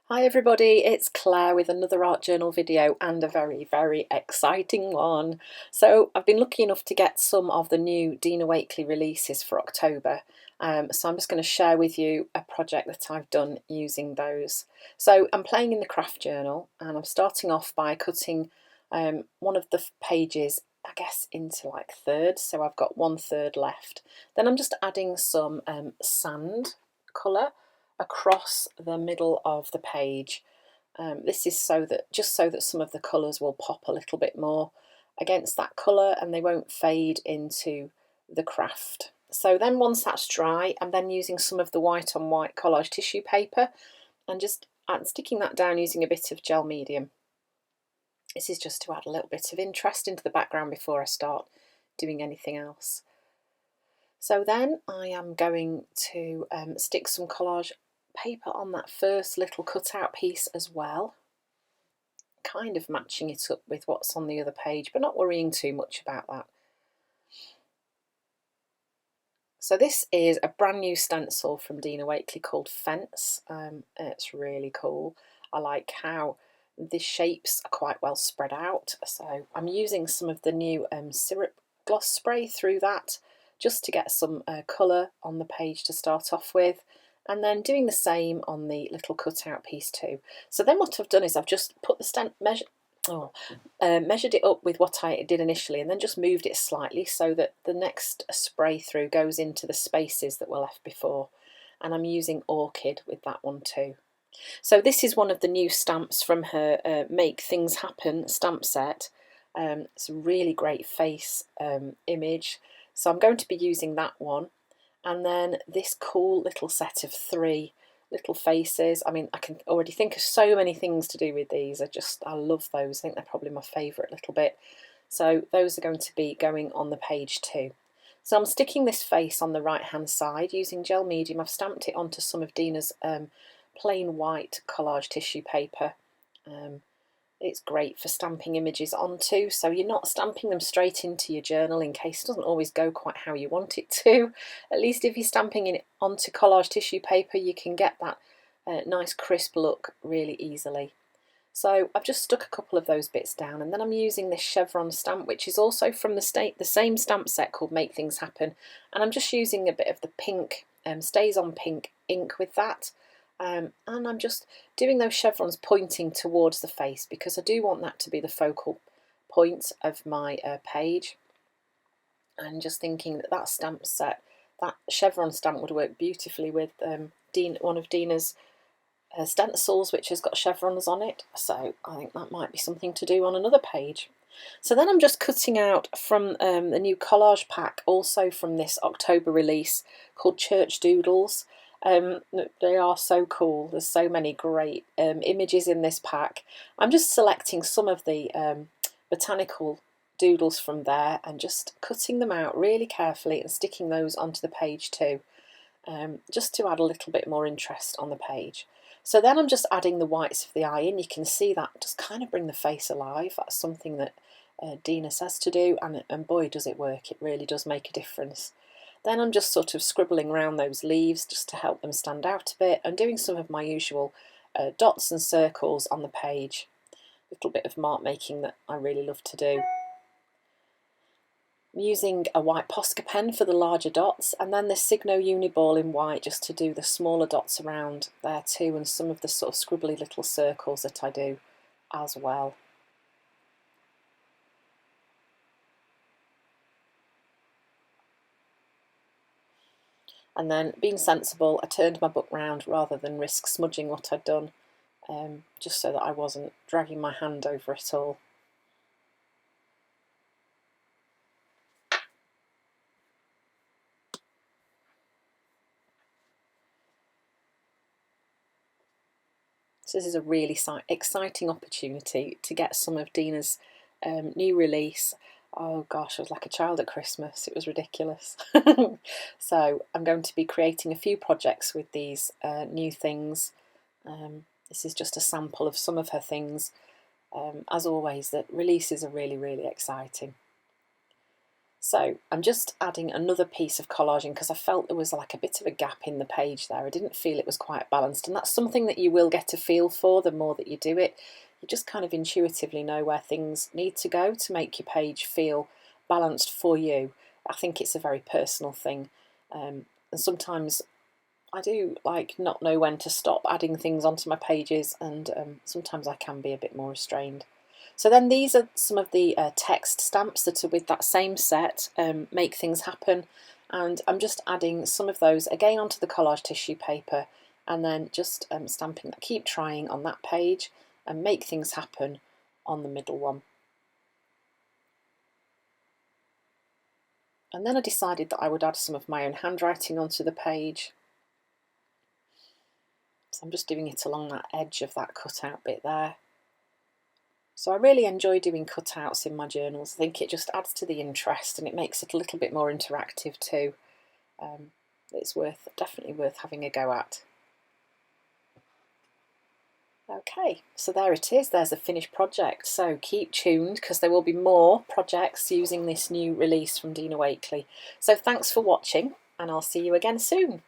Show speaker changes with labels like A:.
A: Hi everybody, it's Claire with another art journal video and a very exciting one. So I've been lucky enough to get some of the new Dina Wakley releases for October. So I'm just going to share with you a project that I've done using those. So I'm playing in the craft journal and I'm starting off by cutting one of the pages, I guess, into like thirds. So I've got 1/3 left. Then I'm just adding some sand colour across the middle of the page. This is just so that some of the colours will pop a little bit more against that colour and they won't fade into the craft. So then once that's dry, I'm then using some of the white on white collage tissue paper and just sticking that down using a bit of gel medium. This is just to add a little bit of interest into the background before I start doing anything else. So then I am going to stick some collage paper on that first little cutout piece as well, kind of matching it up with what's on the other page, but not worrying too much about that. So this is a brand new stencil from Dina Wakley called Fence. It's really cool. I like how the shapes are quite well spread out. So I'm using some of the new syrup gloss spray through that just to get some colour on the page to start off with, and then doing the same on the little cutout piece too. So then what I've done is I've just put the measured it up with what I did initially and then just moved it slightly so that the next spray through goes into the spaces that were left before, and I'm using Orchid with that one too. So this is one of the new stamps from her Make Things Happen stamp set. It's a really great face image, so I'm going to be using that one, and then this cool little set of 3 little faces. I mean, I can already think of so many things to do with these. I love those. I think they're probably my favourite little bit. So those are going to be going on the page too. So I'm sticking this face on the right hand side using gel medium. I've stamped it onto some of Dina's plain white collage tissue paper. It's great for stamping images onto, so you're not stamping them straight into your journal in case it doesn't always go quite how you want it to. At least if you're stamping it onto collage tissue paper, you can get that nice crisp look really easily. So I've just stuck a couple of those bits down, and then I'm using this chevron stamp, which is also from the same stamp set called Make Things Happen, and I'm just using a bit of the pink Stays On Pink ink with that. And I'm just doing those chevrons pointing towards the face because I do want that to be the focal point of my page. And just thinking that that stamp set, that chevron stamp would work beautifully with one of Dina's stencils, which has got chevrons on it. So I think that might be something to do on another page. So then I'm just cutting out from the new collage pack, also from this October release, called Church Doodles. They are so cool. There's so many great images in this pack. I'm just selecting some of the botanical doodles from there and just cutting them out really carefully and sticking those onto the page too, just to add a little bit more interest on the page. So then I'm just adding the whites of the eye in. You can see that just kind of bring the face alive. That's something that Dina says to do, and boy does it work. It really does make a difference. Then I'm just sort of scribbling around those leaves just to help them stand out a bit, and doing some of my usual dots and circles on the page. A little bit of mark making that I really love to do. I'm using a white Posca pen for the larger dots, and then the Signo Uniball in white just to do the smaller dots around there too, and some of the sort of scribbly little circles that I do as well. And then, being sensible, I turned my book round rather than risk smudging what I'd done, just so that I wasn't dragging my hand over it all. So this is a really exciting opportunity to get some of Dina's new release. Oh gosh, I was like a child at Christmas. It was ridiculous. So I'm going to be creating a few projects with these new things. This is just a sample of some of her things. As always, the releases are really exciting. So I'm just adding another piece of collaging because I felt there was like a bit of a gap in the page there. I didn't feel it was quite balanced, and that's something that you will get a feel for the more that you do it. You just kind of intuitively know where things need to go to make your page feel balanced for you. I think it's a very personal thing, and sometimes I do like not know when to stop adding things onto my pages, and sometimes I can be a bit more restrained. So then these are some of the text stamps that are with that same set, Make Things Happen, and I'm just adding some of those again onto the collage tissue paper, and then just stamping that Keep Trying on that page and Make Things Happen on the middle one. And then I decided that I would add some of my own handwriting onto the page. So I'm just doing it along that edge of that cutout bit there. So I really enjoy doing cutouts in my journals. I think it just adds to the interest and it makes it a little bit more interactive too. It's definitely worth having a go at. Okay, so there it is. There's a finished project. So keep tuned because there will be more projects using this new release from Dina Wakley. So thanks for watching, and I'll see you again soon.